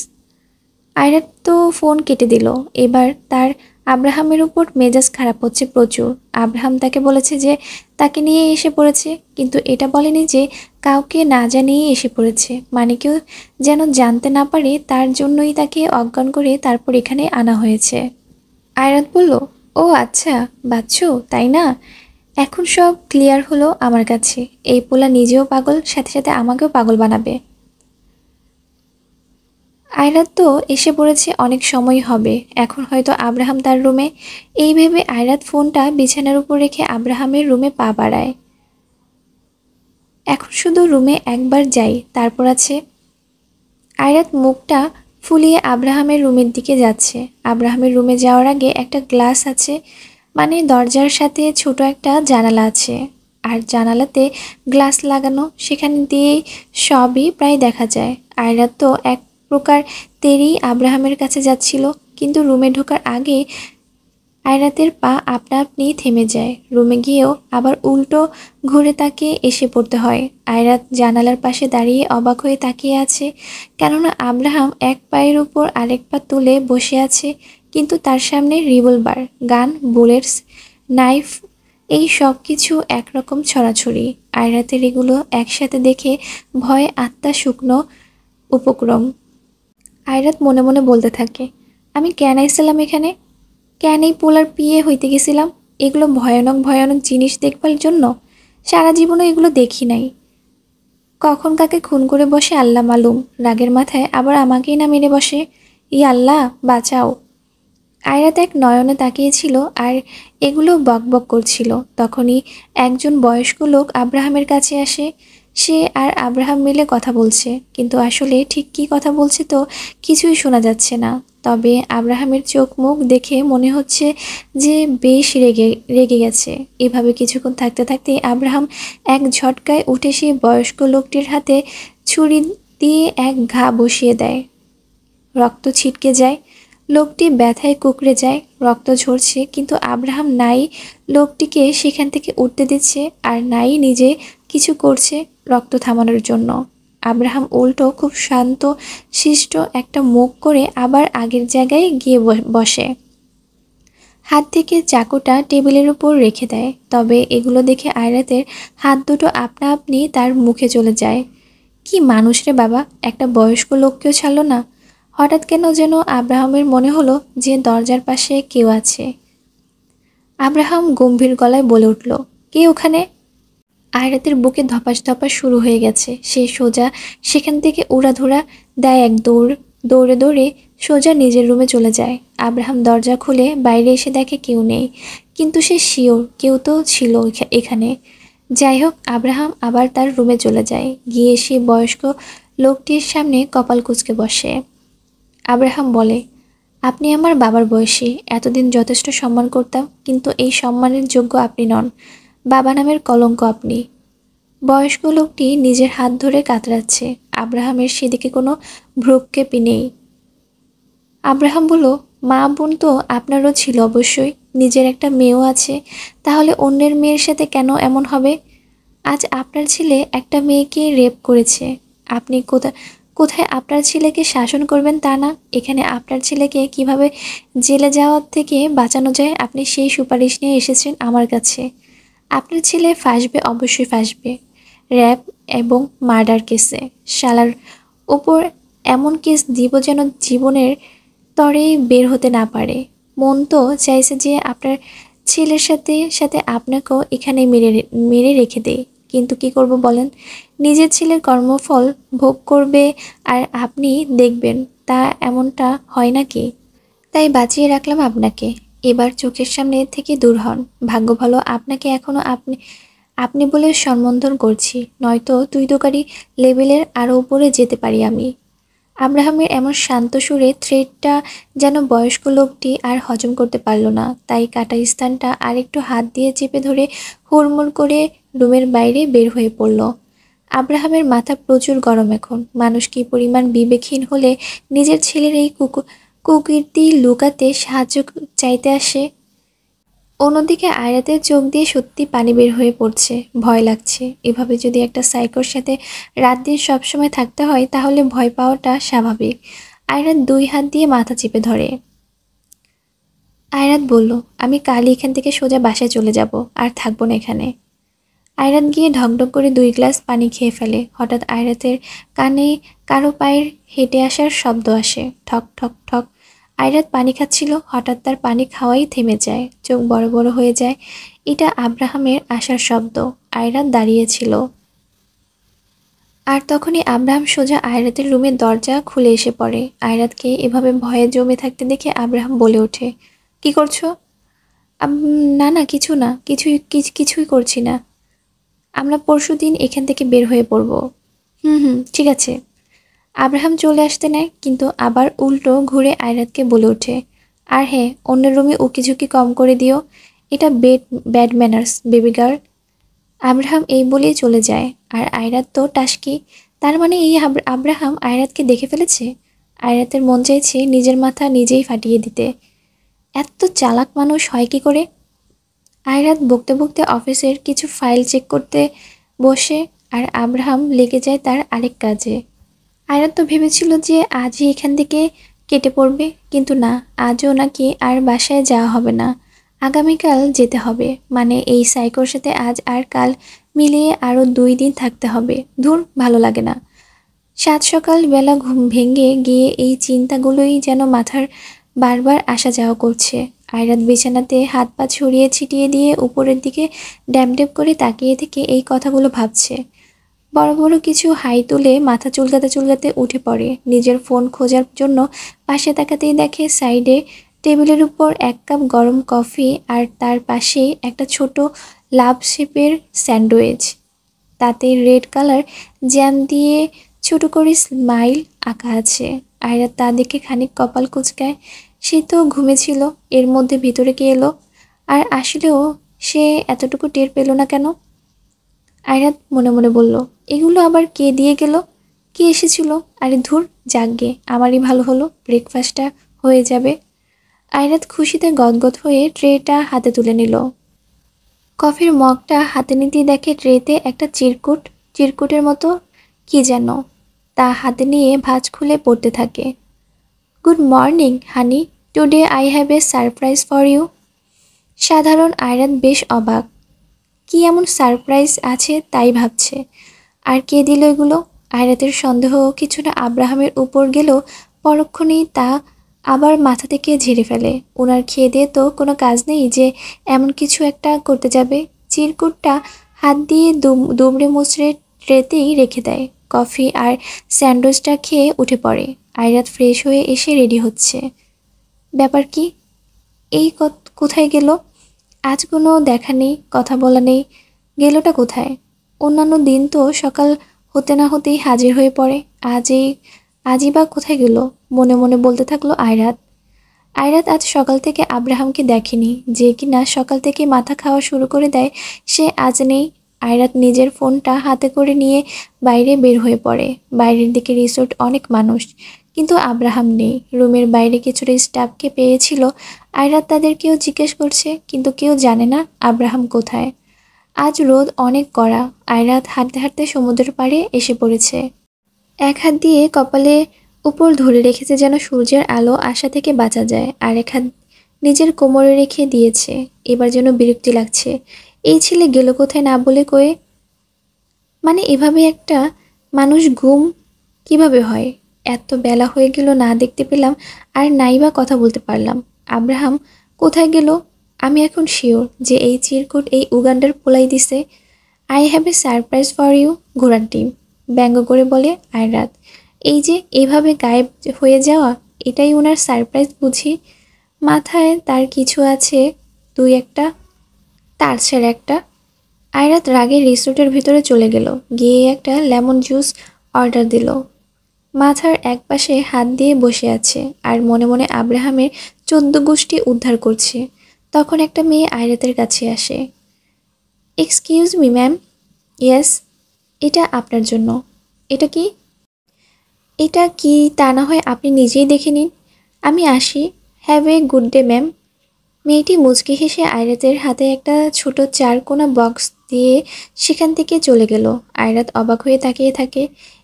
আয়রাত তো ফোন কেটে দিল। এবার তার আব্রাহামের উপর মেজাজ খারাপ হচ্ছে প্রচুর। আব্রাহাম তাকে বলেছে যে তাকে নিয়ে এসে পড়েছে, কিন্তু এটা বলেনি যে কাউকে না জানিয়ে এসে পড়েছে, মানে কেউ যেন জানতে না পারে, তার জন্যই তাকে অজ্ঞান করে তারপর এখানে আনা হয়েছে। আয়রাত বলল, ও আচ্ছা, বাচ্চু তাই না? এখন সব ক্লিয়ার হলো আমার কাছে। এই পোলা নিজেও পাগল, সাথে সাথে আমাকেও পাগল বানাবে। আয়রাত তো এসে পড়েছে, অনেক সময় হবে, এখন হয়তো আব্রাহাম তার রুমে। এই ভেবে আয়রাত ফোনটা বিছানার উপর রেখে আব্রাহামের রুমে পা বাড়ায়। এখন শুধু রুমে একবার যাই, তারপর আছে। আয়রাত মুখটা ফুলিয়ে আব্রাহামের রুমের দিকে যাচ্ছে। আব্রাহামের রুমে যাওয়ার আগে একটা গ্লাস আছে, মানে দরজার সাথে ছোট একটা জানালা আছে, আর জানালাতে গ্লাস লাগানো, সেখান দিয়েই সবই প্রায় দেখা যায়। আয়রাত তো এক প্রকার তেরেই আব্রাহামের কাছে যাচ্ছিল, কিন্তু রুমে ঢোকার আগে আয়রাতের পা আপনা আপনি থেমে যায়। রুমে গিয়েও আবার উল্টো ঘুরে তাকে এসে পড়তে হয়। আয়রাত জানালার পাশে দাঁড়িয়ে অবাক হয়ে তাকিয়ে আছে, কেননা আব্রাহাম এক পায়ের উপর আরেক পা তুলে বসে আছে, কিন্তু তার সামনে রিভলভার, গান, বুলেটস, নাইফ, এই সব কিছু একরকম ছড়াছড়ি। আয়রাতের এগুলো একসাথে দেখে ভয়ে আত্মা শুকনো উপক্রম। আয়রাত মনে মনে বলতে থাকে, আমি কেন আইছিলাম এখানে? কেন এই পোলার বিয়ে হইতে গেছিলাম? এগুলো ভয়ানক ভয়ানক জিনিস দেখবার জন্য? সারা জীবনে এগুলো দেখি নাই। কখন কাকে খুন করে বসে আল্লাহ মালুম, রাগের মাথায় আবার আমাকেই না মেরে বসে। ই আল্লাহ, বাঁচাও। আয়রাত এক নয়নে তাকিয়েছিল আর এগুলো বকবক করছিল। তখনই একজন বয়স্ক লোক আব্রাহামের কাছে আসে। সে আর আব্রাহাম মিলে কথা বলছে, কিন্তু আসলে ঠিক কী কথা বলছে তো কিছুই শোনা যাচ্ছে না। তবে আব্রাহামের চোখ মুখ দেখে মনে হচ্ছে যে বেশ রেগে রেগে গেছে। এভাবে কিছুক্ষণ থাকতে থাকতে আব্রাহাম এক ঝটকায় উঠে সেই বয়স্ক লোকটির হাতে ছুরি দিয়ে এক ঘা বসিয়ে দেয়। রক্ত ছিটকে যায়, লোকটি ব্যথায় কুঁকড়ে যায়, রক্ত ঝরছে, কিন্তু আব্রাহাম নাই লোকটিকে সেখান থেকে উঠতে দিচ্ছে, আর নাই নিজে কিছু করছে রক্ত থামানোর জন্য। আব্রাহাম উল্টো খুব শান্ত শিষ্ট একটা মুখ করে আবার আগের জায়গায় গিয়ে বসে। হাত থেকে চাকুটা টেবিলের উপর রেখে দেয়। তবে এগুলো দেখে আয়রাতের হাত দুটো আপনা আপনি তার মুখে চলে যায়। কি মানুষ রে বাবা, একটা বয়স্ক লোককেও ছাড়লো না। হঠাৎ কেন যেন আব্রাহামের মনে হলো যে দরজার পাশে কেউ আছে। আব্রাহাম গম্ভীর গলায় বলে উঠল, কে ওখানে? আয়রাতের বুকে ধপাস ধপাস শুরু হয়ে গেছে। সে সোজা সেখান থেকে উড়াধুরা দেয় এক দৌড়। দৌড়ে দৌড়ে সোজা নিজের রুমে চলে যায়। আব্রাহাম দরজা খুলে বাইরে এসে দেখে কেউ নেই, কিন্তু সে শিওর কেউ তো ছিল এখানে। যাই হোক, আব্রাহাম আবার তার রুমে চলে যায়। গিয়ে সে বয়স্ক লোকটির সামনে কপাল কুঁচকে বসে। আব্রাহাম বলে, আপনি আমার বাবার বয়সী, এতদিন যথেষ্ট সম্মান করতাম, কিন্তু এই সম্মানের যোগ্য আপনি নন। বাবা নামের কলঙ্ক আপনি। বয়স্ক লোকটি নিজের হাত ধরে কাতরাচ্ছে। আব্রাহামের সেদিকে কোনো ভ্রুক্ষেপই নেই। আব্রাহাম বলল, মা বোন তো আপনারও ছিল অবশ্যই, নিজের একটা মেয়েও আছে, তাহলে অন্যের মেয়ের সাথে কেন এমন হবে? আজ আপনার ছেলে একটা মেয়েকে রেপ করেছে, আপনি কোথায় আপনার ছেলেকে শাসন করবেন তা না, এখানে আপনার ছেলেকে কিভাবে জেলে যাওয়ার থেকে বাঁচানো যায় আপনি সেই সুপারিশ নিয়ে এসেছেন আমার কাছে। আপনার ছেলে ফাঁসবে, অবশ্যই ফাঁসবে, র্যাপ এবং মার্ডার কেসে। শালার ওপর এমন কেস দিব যেন জীবনের তরে বের হতে না পারে। মন তো চাইছে যে আপনার ছেলের সাথে সাথে আপনাকেও এখানে মেরে রেখে দেয়, কিন্তু কি করব বলেন? নিজের ছেলের কর্মফল ভোগ করবে আর আপনি দেখবেন, তা এমনটা হয় নাকি? তাই বাঁচিয়ে রাখলাম আপনাকে। এবার চোখের সামনে থেকে দূর হন। ভাগ্য ভালো আপনাকে এখনো আপনি আপনি বলে সম্বোধন করছি, নয়তো তুই তোকারি লেভেলের আরও উপরে যেতে পারি আমি। আব্রাহামের এমন শান্ত সুরে থ্রেডটা যেন বয়স্ক লোকটি আর হজম করতে পারল না, তাই কাটা স্থানটা আরেকটু হাত দিয়ে চেপে ধরে হুড়মুড় করে রুমের বাইরে বের হয়ে পড়ল। আব্রাহামের মাথা প্রচুর গরম এখন। মানুষ কি পরিমাণ বিবেকহীন হলে নিজের ছেলের এই কুকীর্তি লুকাতে সাহায্য চাইতে আসে। অন্যদিকে আয়রাতের চোখ দিয়ে সত্যি পানি বের হয়ে পড়ছে। ভয় লাগছে। এভাবে যদি একটা সাইকোর সাথে রাত দিন সবসময় থাকতে হয় তাহলে ভয় পাওয়াটা স্বাভাবিক। আয়রাত দুই হাত দিয়ে মাথা চেপে ধরে। আয়রাত বলল, আমি কালই এখান থেকে সোজা বাসায় চলে যাব, আর থাকবো না এখানে। আয়রাত গিয়ে ঢকঢক করে 2 গ্লাস পানি খেয়ে ফেলে। হঠাৎ আয়রাতের কানে কারো পায়ের হেঁটে আসার শব্দ আসে, ঠক ঠক ঠক। আয়রাত পানি খাচ্ছিল, হঠাৎ তার পানি খাওয়াই থেমে যায়, চোখ বড় বড় হয়ে যায়। এটা আব্রাহামের আসার শব্দ। আয়রাত দাঁড়িয়েছিল। আর তখনই আব্রাহাম সোজা আয়রাতের রুমের দরজা খুলে এসে পড়ে। আয়রাতকে এভাবে ভয়ে জমে থাকতে দেখে আব্রাহাম বলে ওঠে, কি করছো? না না, কিছু না, কিছুই করছি না। আমরা পরশুদিন এখান থেকে বের হয়ে পড়ব। হুম হুম, ঠিক আছে। আব্রাহাম চলে আসতে নেয়, কিন্তু আবার উল্টো ঘুরে আয়রাতকে বলে ওঠে, আর হ্যাঁ, অন্যের রুমে উকিঝুঁকি কম করে দিও। এটা bad manners, baby girl. Abraham এই বলেই চলে যায়। আর আয়রাত তো টাসকি। তার মানে এই আব্রাহাম আয়রাতকে দেখে ফেলেছে। আয়রাতের মন চাইছে নিজের মাথা নিজেই ফাটিয়ে দিতে। এত চালাক মানুষ হয় কি করে? আয়রাত বকতে বকতে অফিসের কিছু ফাইল চেক করতে বসে, আর আব্রাহাম লেগে যায় তার আরেক কাজে। আয়রাত তো ভেবেছিল যে আজই এখান থেকে কেটে পড়বে, কিন্তু না, আজও নাকি আর বাসায় যাওয়া হবে না। আগামীকাল যেতে হবে, মানে এই সাইকোর সাথে আজ আর কাল মিলিয়ে আরও 2 দিন থাকতে হবে। ধুর, ভালো লাগে না। সাত সকাল বেলা ঘুম ভেঙে গিয়ে এই চিন্তাগুলোই যেন মাথার বারবার আসা যাওয়া করছে। আয়রাত বিছানাতে হাত পা ছড়িয়ে ছিটিয়ে দিয়ে উপরের দিকে ড্যাম করে তাকিয়ে থেকে এই কথাগুলো ভাবছে। বড় বড় কিছু হাই তুলে মাথা চুলকাতে চুলকাতে উঠে পড়ে। নিজের ফোন খোঁজার জন্য পাশে তাকাতেই দেখে সাইডে টেবিলের উপর 1 কাপ গরম কফি, আর তার পাশেই একটা ছোট লাভ শেপের স্যান্ডউইচ। তাতে রেড কালার জ্যাম দিয়ে ছোট করে স্মাইল আঁকা আছে। আয়রা তা দেখে খানিক কপাল কুঁচকায়। সে তো ঘুমেছিল, এর মধ্যে ভিতরে কে এলো? আর আসলেও সে এতটুকু টের পেল না কেন? আয়রাত মনে মনে বলল, এগুলো আবার কে দিয়ে গেল? কে এসেছিল? আরে ধুর, যাকগে, আমারই ভালো হলো, ব্রেকফাস্টটা হয়ে যাবে। আয়রাত খুশিতে গদগদ হয়ে ট্রেটা হাতে তুলে নিল। কফির মগটা হাতে নিতেই দেখে ট্রেতে একটা চিরকুটের মতো কি যেন। তা হাতে নিয়ে ভাঁজ খুলে পড়তে থাকে। Good morning honey, today I have a surprise for you. সাধারণ আয়রাত বেশ অবাক। কি এমন সারপ্রাইজ আছে তাই ভাবছে। আর কে দিল এগুলো? আয়রাতের সন্দেহ কিছুটা আব্রাহামের উপর গেলেও পরক্ষণেই তা আবার মাথা থেকে ঝেড়ে ফেলে। ওনার খেয়ে দিয়ে তো কোনো কাজ নেই যে এমন কিছু একটা করতে যাবে। চিরকুটটা হাত দিয়ে দুমড়ে মুচড়ে ট্রেতেই রেখে দেয়। কফি আর স্যান্ডউইচটা খেয়ে উঠে পড়ে। আয়রাত ফ্রেশ হয়ে এসে রেডি হচ্ছে। ব্যাপার কি? এই কোথায় গেল? আজ কোনো দেখা নেই, কথা বলা নেই, গেলোটা কোথায়? অন্যান্য দিন তো সকাল হতে না হতেই হাজির হয়ে পড়ে, আজই বা কোথায় গেল? মনে মনে বলতে থাকলো আয়রাত। আয়রাত আজ সকাল থেকে আব্রাহামকে দেখেনি। যে কিনা সকাল থেকে মাথা খাওয়া শুরু করে দেয়, সে আজ নেই। আয়রাত নিজের ফোনটা হাতে করে নিয়ে বাইরে বের হয়ে পড়ে। বাইরের দিকে রিসোর্ট, অনেক মানুষ, কিন্তু আব্রাহাম নেই। রুমের বাইরে কিছুটা স্টাফকে পেয়েছিল। আয়রাত তাদেরকেও জিজ্ঞেস করছে, কিন্তু কেউ জানে না আব্রাহাম কোথায়। আজ রোদ অনেক কড়া। আয়রাত হাঁটতে হাঁটতে সমুদ্রের পাড়ে এসে পড়েছে। এক হাত দিয়ে কপালে উপর ধরে রেখেছে যেন সূর্যের আলো আসা থেকে বাঁচা যায়, আর এক হাত নিজের কোমরে রেখে দিয়েছে। এবার যেন বিরক্তি লাগছে। এই ছেলে গেল কোথায় না বলে কয়ে? মানে এভাবে একটা মানুষ গুম কিভাবে হয়? এত বেলা হয়ে গেল, না দেখতে পেলাম, আর নাই বা কথা বলতে পারলাম। আব্রাহাম কোথায় গেল? আমি এখন শিওর যে এই চিরকুট এই উগান্ডার পোলাই দিছে। I have a surprise for you, ঘোড়ার ডিম, ব্যঙ্গ করে বলে আয়রাত। এই যে এভাবে গায়েব হয়ে যাওয়া, এটাই ওনার সারপ্রাইজ বুঝি? মাথায় তার কিছু আছে, দুই একটা, তার ছেড়ে একটা। আয়রাত রাগে রিসোর্টের ভিতরে চলে গেল, গিয়ে একটা লেমন জুস অর্ডার দিল। মাথার একপাশে হাত দিয়ে বসে আছে, আর মনে মনে আব্রাহামের 14 গোষ্ঠী উদ্ধার করছে। তখন একটা মেয়ে আয়রাতের কাছে আসে। Excuse me ma'am. ইয়েস, এটা আপনার জন্য। এটা কি? এটা কি তা না হয় আপনি নিজেই দেখে নিন। আমি আসি। Have a good day ma'am. মেয়েটি মুচকি হেসে আয়রাতের হাতে একটা ছোট 4 কোনা বক্স দিয়ে সেখান থেকে চলে গেল। আয়রাত অবাক হয়ে তাকিয়ে থাকে।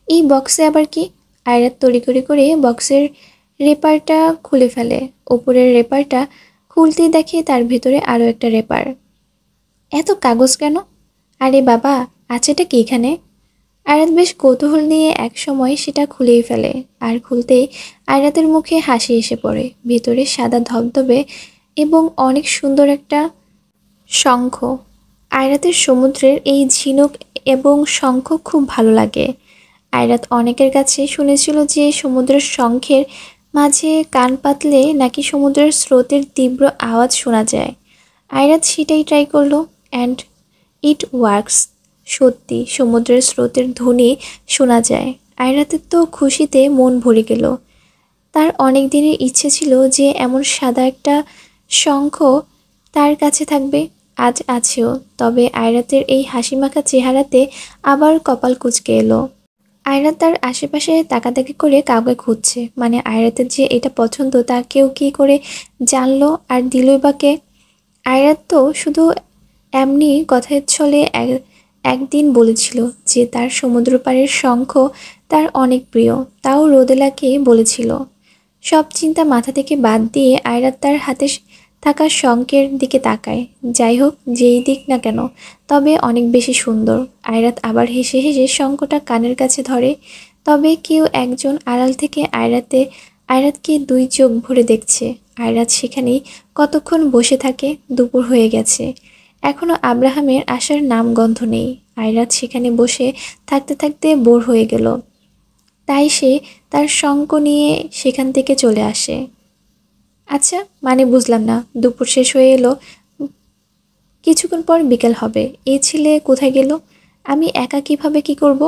এই বক্সে আবার কি? আয়রাত তড়িঘড়ি করে বক্সের রেপারটা খুলে ফেলে। ওপরের রেপারটা খুলতেই দেখে তার ভিতরে আরও একটা রেপার। এত কাগজ কেন? আরে বাবা, আছেটা কি এখানে? আয়রাত বেশ কৌতূহল নিয়ে এক সময় সেটা খুলেই ফেলে। আর খুলতেই আয়রাতের মুখে হাসি এসে পড়ে। ভিতরে সাদা ধবধবে এবং অনেক সুন্দর একটা শঙ্খ। আয়রাতের সমুদ্রের এই ঝিনুক এবং শঙ্খ খুব ভালো লাগে। আয়রাত অনেকের কাছে শুনেছিল যে সমুদ্রের শঙ্খের মাঝে কান পাতলে নাকি সমুদ্রের স্রোতের তীব্র আওয়াজ শোনা যায়। আয়রাত সেটাই ট্রাই করলো অ্যান্ড ইট ওয়ার্কস। সত্যি সমুদ্রের স্রোতের ধ্বনি শোনা যায়। আয়রাতের তো খুশিতে মন ভরে গেল। তার অনেক দিনের ইচ্ছে ছিল যে এমন সাদা একটা শঙ্খ তার কাছে থাকবে। আজ আছেও। তবে আয়রাতের এই হাসিমাখা চেহারাতে আবার কপাল কুঁচকে এলো। আয়রাত তার আশেপাশে তাকাতাকি করে কাউকে খুঁজছে। মানে আয়রাতের যে এটা পছন্দ তা কেউ কি করে জানলো আর দিলই বা কে? আয়রাত তো শুধু এমনি কথার ছলে একদিন বলেছিল যে তার সমুদ্র পাড়ের শঙ্খ তার অনেক প্রিয়। তাও রোদেলাকে বলেছিল। সব চিন্তা মাথা থেকে বাদ দিয়ে আয়রাত তার হাতে থাকা শঙ্খের দিকে তাকায়। যাই হোক, যেই দিক না কেন, তবে অনেক বেশি সুন্দর। আয়রাত আবার হেসে হেসে শঙ্খটা কানের কাছে ধরে। তবে কেউ একজন আড়াল থেকে আয়রাতকে দুই চোখ ভরে দেখছে। আয়রাত সেখানেই কতক্ষণ বসে থাকে। দুপুর হয়ে গেছে, এখনো আব্রাহামের আসার নামগন্ধ নেই। আয়রাত সেখানে বসে থাকতে থাকতে বোর হয়ে গেল। তাই সে তার শঙ্খ নিয়ে সেখান থেকে চলে আসে। আচ্ছা, মানে বুঝলাম না, দুপুর শেষ হয়ে এলো, কিছুক্ষণ পর বিকেল হবে, এই ছেলে কোথায় গেল? আমি একা কিভাবে কি করব?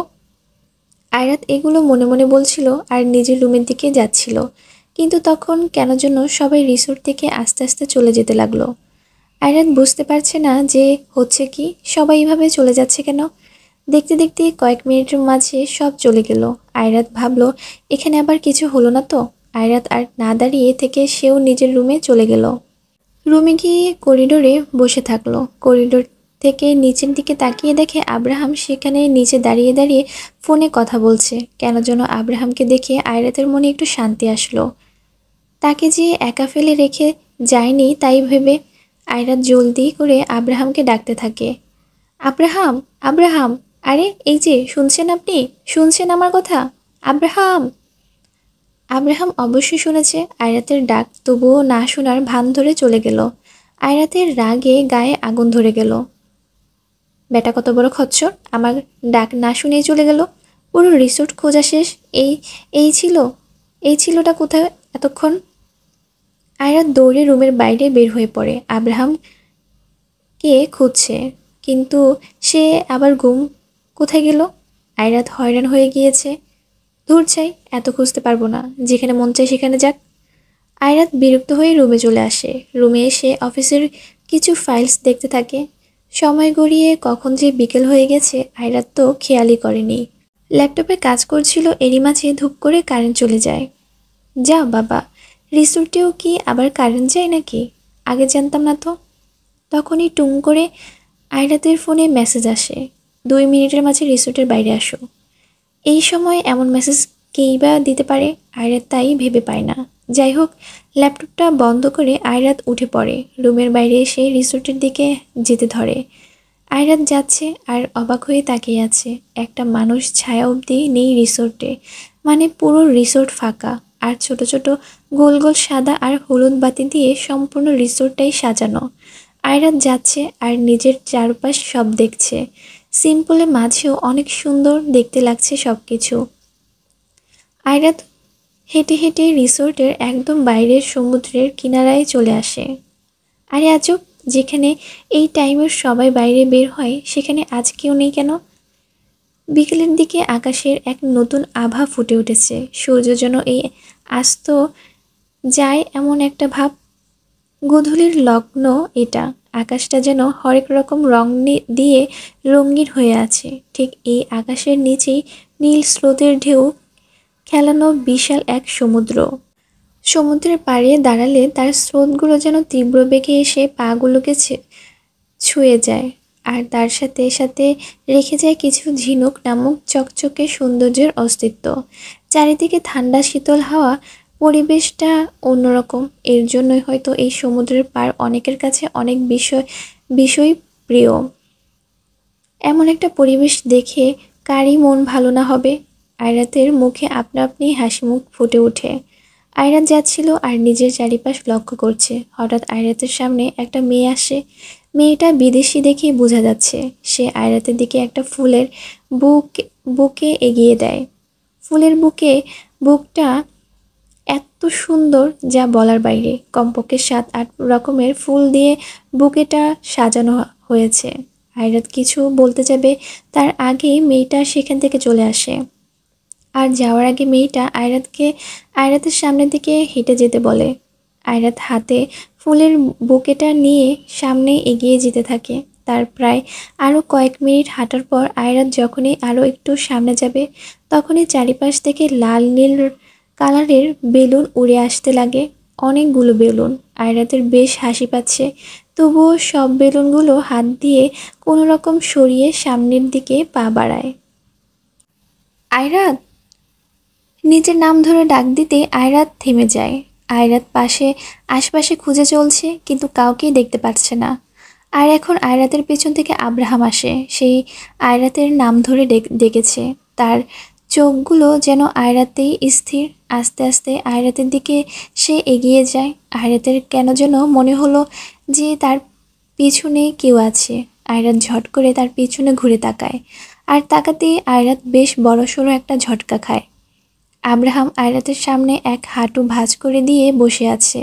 আয়রাত এগুলো মনে মনে বলছিল আর নিজের রুমের দিকে যাচ্ছিল। কিন্তু তখন কেন যেন সবাই রিসোর্ট থেকে আস্তে আস্তে চলে যেতে লাগলো। আয়রাত বুঝতে পারছে না যে হচ্ছে কি, সবাই এভাবে চলে যাচ্ছে কেন। দেখতে দেখতে কয়েক মিনিটের মাঝে সব চলে গেল। আয়রাত ভাবলো এখানে আবার কিছু হলো না তো। আয়রাত আর না দাঁড়িয়ে থেকে সেও নিজের রুমে চলে গেল। রুমে গিয়ে করিডোরে বসে থাকলো। করিডোর থেকে নিচের দিকে তাকিয়ে দেখে আব্রাহাম সেখানে নিচে দাঁড়িয়ে দাঁড়িয়ে ফোনে কথা বলছে। কেন যেন আব্রাহামকে দেখে আয়রাতের মনে একটু শান্তি আসলো। তাকে যে একা ফেলে রেখে যায়নি তাই ভেবে আয়রাত জলদি করে আব্রাহামকে ডাকতে থাকে। আব্রাহাম, আব্রাহাম, আরে এই যে, শুনছেন আপনি? শুনছেন আমার কথা? আব্রাহাম! আব্রাহাম অবশ্যই শুনেছে আয়রাতের ডাক, তবুও না শোনার ভান ধরে চলে গেল। আয়রাতের রাগে গায়ে আগুন ধরে গেল। বেটা কত বড় খচ্চর, আমার ডাক না শুনেই চলে গেল। পুরো রিসোর্ট খোঁজা শেষ। এই এই ছিল এই ছিলটা কোথায় এতক্ষণ? আয়রাত দৌড়ে রুমের বাইরে বের হয়ে পড়ে। আব্রাহামকে খুঁজছে, কিন্তু সে আবার গুম। কোথায় গেল? আয়রাত হয়রান হয়ে গিয়েছে। ধুর চাই, এত খুঁজতে পারবো না, যেখানে মন চায় সেখানে যাক। আয়রাত বিরক্ত হয়ে রুমে চলে আসে। রুমে এসে অফিসের কিছু ফাইলস দেখতে থাকে। সময় গড়িয়ে কখন যে বিকেল হয়ে গেছে আয়রাত তো খেয়ালই করেনি। ল্যাপটপে কাজ করছিল, এরই মাঝে ধুপ করে কারেন্ট চলে যায়। যা বাবা, রিসোর্টেও কি আবার কারেন্ট যায় নাকি? আগে জানতাম না তো। তখনই টুং করে আয়রাতের ফোনে মেসেজ আসে, 2 মিনিটের মাঝে রিসোর্টের বাইরে আসো। এই সময় এমন মেসেজ কেই বা দিতে পারে? আয়রাত তাই ভেবে পায় না। যাই হোক, ল্যাপটপটা বন্ধ করে আয়রাত উঠে পড়ে। রুমের বাইরে এসে রিসোর্টের দিকে যেতে ধরে। আয়রাত যাচ্ছে আর অবাক হয়ে তাকিয়ে আছে। একটা মানুষ ছায়া অবধি নেই রিসোর্টে। মানে পুরো রিসোর্ট ফাঁকা। আর ছোট ছোট গোল গোল সাদা আর হলুদ বাতি দিয়ে সম্পূর্ণ রিসোর্টটাই সাজানো। আয়রাত যাচ্ছে আর নিজের চারপাশ সব দেখছে। সিম্পলের মাঝেও অনেক সুন্দর দেখতে লাগছে সব কিছু। আয়রাত হেঁটে হেঁটে রিসোর্টের একদম বাইরের সমুদ্রের কিনারায় চলে আসে। আরে আজব, যেখানে এই টাইমের সবাই বাইরে বের হয় সেখানে আজ কেউ নেই কেন? বিকেলের দিকে আকাশের এক নতুন আভা ফুটে উঠেছে। সূর্য যেন এই আস্ত যায় এমন একটা ভাব। গোধূলির লগ্ন এটা। আকাশটা যেন হরেক রকম রং দিয়ে রঙিন হয়ে আছে। ঠিক এই আকাশের নিচেই নীল স্রোতের ঢেউ খেলানো বিশাল এক সমুদ্র। সমুদ্রের পাড়ে দাঁড়ালে তার স্রোতগুলো যেন তীব্র বেগে এসে পাগুলোকে ছুঁয়ে যায়। আর তার সাথে সাথে রেখে যায় কিছু ঝিনুক নামক চকচকে সৌন্দর্যের অস্তিত্ব। চারিদিকে ঠান্ডা শীতল হাওয়া, পরিবেশটা অন্যরকম। এর জন্যই হয়তো এই সমুদ্রের পাড় অনেকের কাছে অনেক বিষয় প্রিয়। এমন একটা পরিবেশ দেখে কারই মন ভালো না হবে? আয়রাতের মুখে আপনা আপনি হাসি মুখ ফুটে ওঠে। আয়রাত যাচ্ছিল আর নিজের চারিপাশ লক্ষ্য করছে। হঠাৎ আয়রাতের সামনে একটা মেয়ে আসে। মেয়েটা বিদেশি দেখেই বোঝা যাচ্ছে। সে আয়রাতের দিকে একটা ফুলের বুকে এগিয়ে দেয়। ফুলের বুকটা এত সুন্দর যা বলার বাইরে। কমপক্ষে 7-8 রকমের ফুল দিয়ে বুকেটা সাজানো হয়েছে। আয়রাত কিছু বলতে যাবে তার আগেই মেয়েটা সেখান থেকে চলে আসে। আর যাওয়ার আগে মেয়েটা আয়রাতের সামনের দিকে হেঁটে যেতে বলে। আয়রাত হাতে ফুলের বুকেটা নিয়ে সামনে এগিয়ে যেতে থাকে। তার প্রায় আরও কয়েক মিনিট হাঁটার পর আয়রাত যখনই আরও একটু সামনে যাবে তখনই চারিপাশ থেকে লাল নীল কালারের বেলুন উড়ে আসতে লাগে। অনেকগুলো বেলুন। আয়রাতের বেশ হাসি পাচ্ছে, তবুও সব বেলুনগুলো হাত দিয়ে কোনো রকম সরিয়ে সামনের দিকে পা বাড়ায়। আয়রাত! নিজের নাম ধরে ডাক দিতে আয়রাত থেমে যায়। আয়রাত আশপাশে খুঁজে চলছে, কিন্তু কাউকেই দেখতে পাচ্ছে না। আর এখন আয়রাতের পেছন থেকে আব্রাহাম আসে। সেই আয়রাতের নাম ধরে ডেকেছে। তার চোখগুলো যেন আয়রাতেই স্থির। আস্তে আস্তে আয়রাতের দিকে সে এগিয়ে যায়। আয়রাতের কেন যেন মনে হলো যে তার পিছনে কেউ আছে। আয়রাত ঝট করে তার পিছনে ঘুরে তাকায়, আর তাকাতেই আয়রাত বেশ বড়সড় একটা ঝটকা খায়। আব্রাহাম আয়রাতের সামনে এক হাঁটু ভাঁজ করে দিয়ে বসে আছে।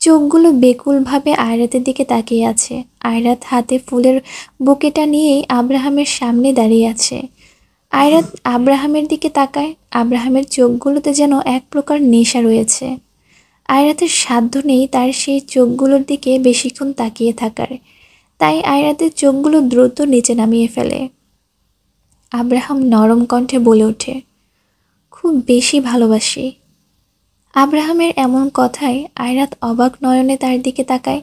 চোখগুলো বেকুলভাবে আয়রাতের দিকে তাকিয়ে আছে। আয়রাত হাতে ফুলের বুকেটা নিয়েই আব্রাহামের সামনে দাঁড়িয়ে আছে। আয়রাত আব্রাহামের দিকে তাকায়। আব্রাহামের চোখগুলোতে যেন এক প্রকার নেশা রয়েছে। আয়রাতের সাধ্য নেই তার সেই চোখগুলোর দিকে বেশিক্ষণ তাকিয়ে থাকার। তাই আয়রাতের চোখগুলো দ্রুত নিচে নামিয়ে ফেলে। আব্রাহাম নরম কণ্ঠে বলে ওঠে, খুব বেশি ভালোবাসি। আব্রাহামের এমন কথায় আয়রাত অবাক নয়নে তার দিকে তাকায়।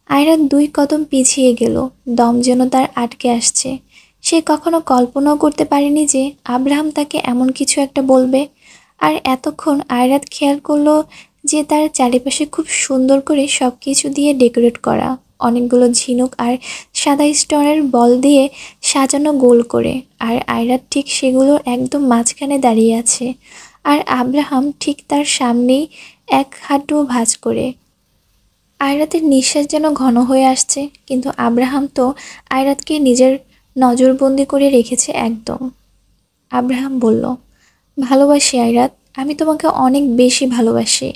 আয়রাত 2 কদম পিছিয়ে গেল। দম যেন তার আটকে আসছে। সে কখনো কল্পনাও করতে পারেনি যে আব্রাহাম তাকে এমন কিছু একটা বলবে। আর এতক্ষণ আয়রাত খেয়াল করলো যে তার চারিপাশে খুব সুন্দর করে সব কিছু দিয়ে ডেকোরেট করা। অনেকগুলো ঝিনুক আর সাদা স্টোনের বল দিয়ে সাজানো গোল করে। আর আয়রাত ঠিক সেগুলোর একদম মাঝখানে দাঁড়িয়ে আছে। আর আব্রাহাম ঠিক তার সামনেই এক হাঁটু ভাঁজ করে। আয়রাতের নিঃশ্বাস যেন ঘন হয়ে আসছে, কিন্তু আব্রাহাম তো আয়রাতকে নিজের নজরবন্দি করে রেখেছে একদম। আব্রাহাম বলল, ভালোবাসি আয়রাত, আমি তোমাকে অনেক বেশি ভালোবাসি,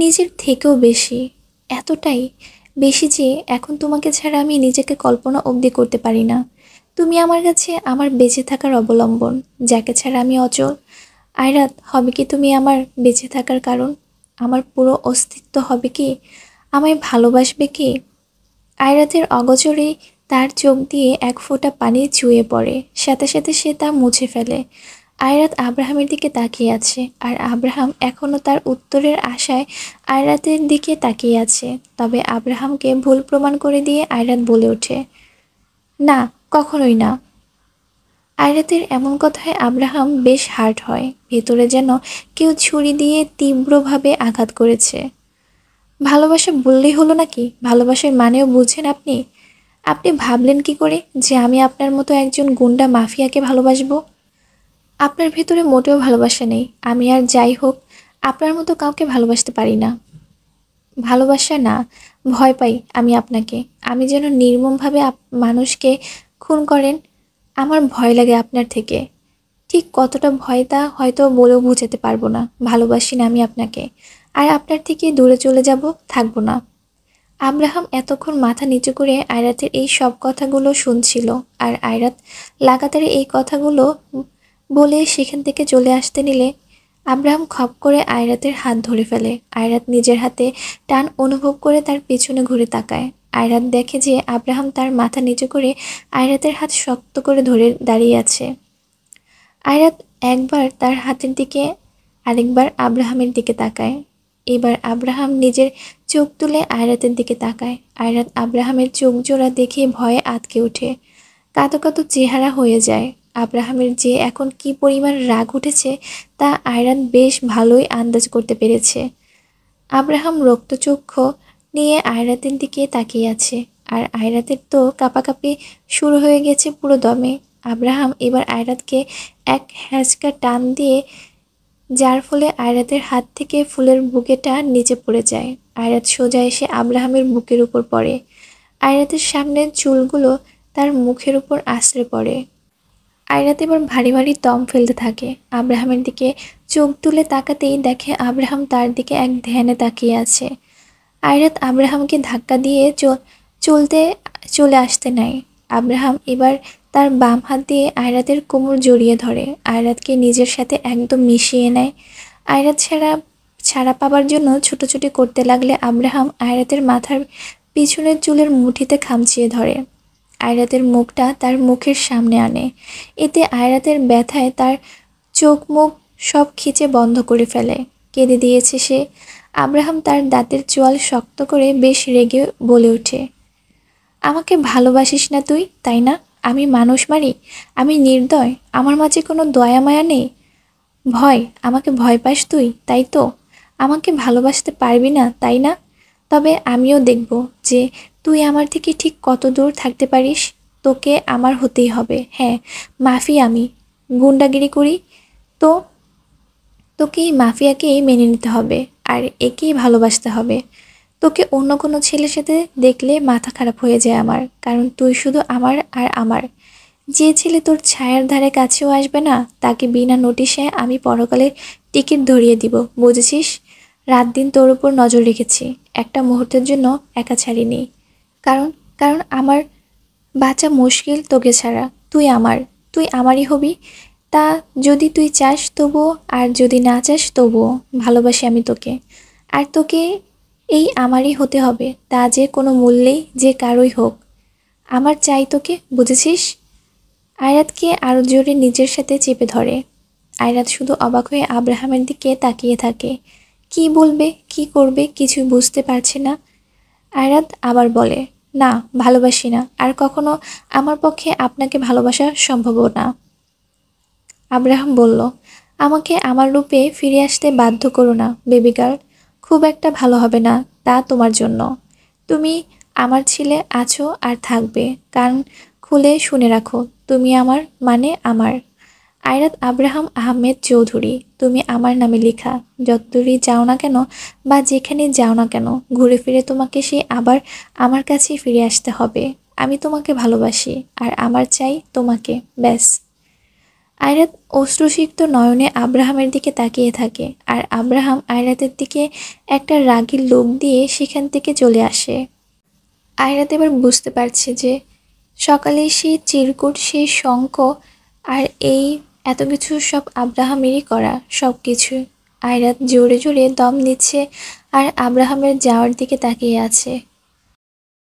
নিজের থেকেও বেশি। এতটাই বেশি যে এখন তোমাকে ছাড়া আমি নিজেকে কল্পনা অবধি করতে পারি না। তুমি আমার কাছে আমার বেঁচে থাকার অবলম্বন, যাকে ছাড়া আমি অচল। আয়রাত, হবে কি তুমি আমার বেঁচে থাকার কারণ? আমার পুরো অস্তিত্ব হবে কি? আমায় ভালোবাসবে কি? আয়রাতের অগোচরেই তার চোখ দিয়ে এক ফোঁটা পানি চুইয়ে পড়ে। সাথে সাথে সে তা মুছে ফেলে। আয়রাত আব্রাহামের দিকে তাকিয়ে আছে, আর আব্রাহাম এখনও তার উত্তরের আশায় আয়রাতের দিকে তাকিয়ে আছে। তবে আব্রাহামকে ভুল প্রমাণ করে দিয়ে আয়রাত বলে ওঠে, না, কখনোই না। আয়রাতের এমন কথায় আব্রাহাম বেশ হার্ট হয়। ভেতরে যেন কেউ ছুরি দিয়ে তীব্রভাবে আঘাত করেছে। ভালোবাসা বললেই হলো নাকি? ভালোবাসার মানেও বুঝেন আপনি? আপনি ভাবলেন কি করে যে আমি আপনার মতো একজন গুন্ডা মাফিয়াকে ভালোবাসবো? আপনার ভেতরে মোটেও ভালোবাসা নেই। আমি আর যাই হোক আপনার মতো কাউকে ভালোবাসতে পারি না। ভালোবাসা না, ভয় পাই আমি আপনাকে। আমি যেন নির্মমভাবে মানুষকে খুন করেন, আমার ভয় লাগে আপনার থেকে। ঠিক কতটা ভয় তা হয়তো বলেও বোঝাতে পারবো না। ভালোবাসি না আমি আপনাকে, আর আপনার থেকে দূরে চলে যাব, থাকবো না। আব্রাহাম এতক্ষণ মাথা নিচু করে আয়রাতের এই সব কথাগুলো শুনছিল। আর আয়রাত লাগাতার এই কথাগুলো বলে সেখান থেকে চলে আসতে নিলে আব্রাহাম খপ করে আয়রাতের হাত ধরে ফেলে। আয়রাত নিজের হাতে টান অনুভব করে তার পিছনে ঘুরে তাকায়। আয়রাত দেখে যে আব্রাহাম তার মাথা নিচু করে আয়রাতের হাত শক্ত করে ধরে দাঁড়িয়ে আছে। আয়রাত একবার তার হাতের দিকে, আরেকবার আব্রাহামের দিকে তাকায়। এবার আব্রাহাম নিজের চোখ তুলে আয়রাতের দিকে তাকায়। আয়রাত আব্রাহামের চোখ জোড়া দেখে ভয়ে আঁতকে ওঠে। কাঁদো কাঁদো চেহারা হয়ে যায়। আব্রাহামের যে এখন কি পরিমাণ রাগ উঠেছে তা আয়রাত বেশ ভালোই আন্দাজ করতে পেরেছে। আব্রাহাম রক্তচক্ষু নিয়ে আয়রাতের দিকে তাকিয়ে আছে। আর আয়রাতের তো কাঁপাকাঁপি শুরু হয়ে গেছে পুরো দমে। আব্রাহাম এবার আয়রাতকে এক হ্যাঁচকা টান দিয়ে, যার ফলে আয়রাতের হাত থেকে ফুলের বুকেটা নিচে পড়ে যায়। আয়রাত সোজা এসে আব্রাহামের বুকের উপর পড়ে। আয়রাতের সামনের চুলগুলো তার মুখের উপর আছড়ে পড়ে। আয়রাত এবার ভারী ভারী দম ফেলতে থাকে। আব্রাহামের দিকে চোখ তুলে তাকাতেই দেখে আব্রাহাম তার দিকে এক ধ্যানে তাকিয়ে আছে। আয়রাত আব্রাহামকে ধাক্কা দিয়ে চলতে চলে আসতে নেয়। আব্রাহাম এবার তার বাম হাত দিয়ে আয়রাতের কোমর জড়িয়ে ধরে, আয়রাতকে নিজের সাথে একদম মিশিয়ে নেয়। আয়রাত ছাড়া পাবার জন্য ছুটোছুটি করতে লাগলে আব্রাহাম আয়রাতের মাথার পিছনের চুলের মুঠিতে খামচিয়ে ধরে, আয়রাতের মুখটা তার মুখের সামনে আনে। এতে আয়রাতের ব্যথায় তার চোখ মুখ সব খিচে বন্ধ করে ফেলে, কেঁদে দিয়েছে সে। আব্রাহাম তার দাঁতের চোয়াল শক্ত করে বেশ রেগে বলে ওঠে, আমাকে ভালোবাসিস না তুই, তাই না? আমি মানুষ মারি, আমি নির্দয়, আমার মাঝে কোনো দয়া মায়া নেই। আমাকে ভয় পাস তুই, তাই তো? আমাকে ভালোবাসতে পারবি না, তাই না? তবে আমিও দেখব যে তুই আমার থেকে ঠিক কত দূর থাকতে পারিস। তোকে আমার হতেই হবে। হ্যাঁ, মাফি আমি গুন্ডাগিরি করি, তো তোকে এই মাফিয়াকেই মেনে নিতে হবে আর একেই ভালোবাসতে হবে। তোকে অন্য কোনো ছেলের সাথে দেখলে মাথা খারাপ হয়ে যায় আমার, কারণ তুই শুধু আমার আর আমার। যে ছেলে তোর ছায়ার ধারে কাছেও আসবে না, তাকে বিনা নোটিশে আমি পরকালের টিকিট ধরিয়ে দিব, বুঝেছিস? রাত দিন তোর উপর নজর রেখেছি, একটা মুহূর্তের জন্য একা ছাড়িনি। কারণ কারণ আমার বাঁচা মুশকিল তোকে ছাড়া। তুই আমারই হবি। তা যদি তুই চাস তবুও, আর যদি না চাস তবুও ভালোবাসি আমি তোকে। আর তোকে এই আমারই হতে হবে, তা যে কোনো মূল্যেই যে কারোই হোক। আমার চাই তোকে, বুঝেছিস? আয়রাতকে আরও জোরে নিজের সাথে চেপে ধরে। আয়রাত শুধু অবাক হয়ে আব্রাহামের দিকে তাকিয়ে থাকে। কি বলবে, কি করবে কিছুই বুঝতে পারছে না। আয়রাত আবার বলে, না, ভালোবাসি না, আর কখনো আমার পক্ষে আপনাকে ভালোবাসা সম্ভব না। আব্রাহাম বলল, আমাকে আমার রূপে ফিরে আসতে বাধ্য করো না বেবি গার্ল, খুব একটা ভালো হবে না তা তোমার জন্য। তুমি আমার ছেলে আছো আর থাকবে, কান খুলে শুনে রাখো, তুমি আমার মানে আমার। আয়রাত আব্রাহাম আহমেদ চৌধুরী, তুমি আমার নামে লেখা। যতদূরই যাও না কেন বা যেখানে যাও না কেন, ঘুরে ফিরে তোমাকে আবার আমার কাছেই ফিরে আসতে হবে। আমি তোমাকে ভালোবাসি আর আমার চাই তোমাকে, ব্যাস। আয়রাত অশ্রুসিক্ত নয়নে আব্রাহামের দিকে তাকিয়ে থাকে, আর আব্রাহাম আয়রাতের দিকে একটা রাগী লোক দিয়ে সেখান থেকে চলে আসে। আয়রাত এবার বুঝতে পারছে যে সকালে সেই চিরকুট, সেই শঙ্খ আর এই এত কিছু সব আব্রাহামেরই করা, সব কিছু। আয়রাত জোরে জোরে দম নিচ্ছে আর আব্রাহামের যাওয়ার দিকে তাকিয়ে আছে।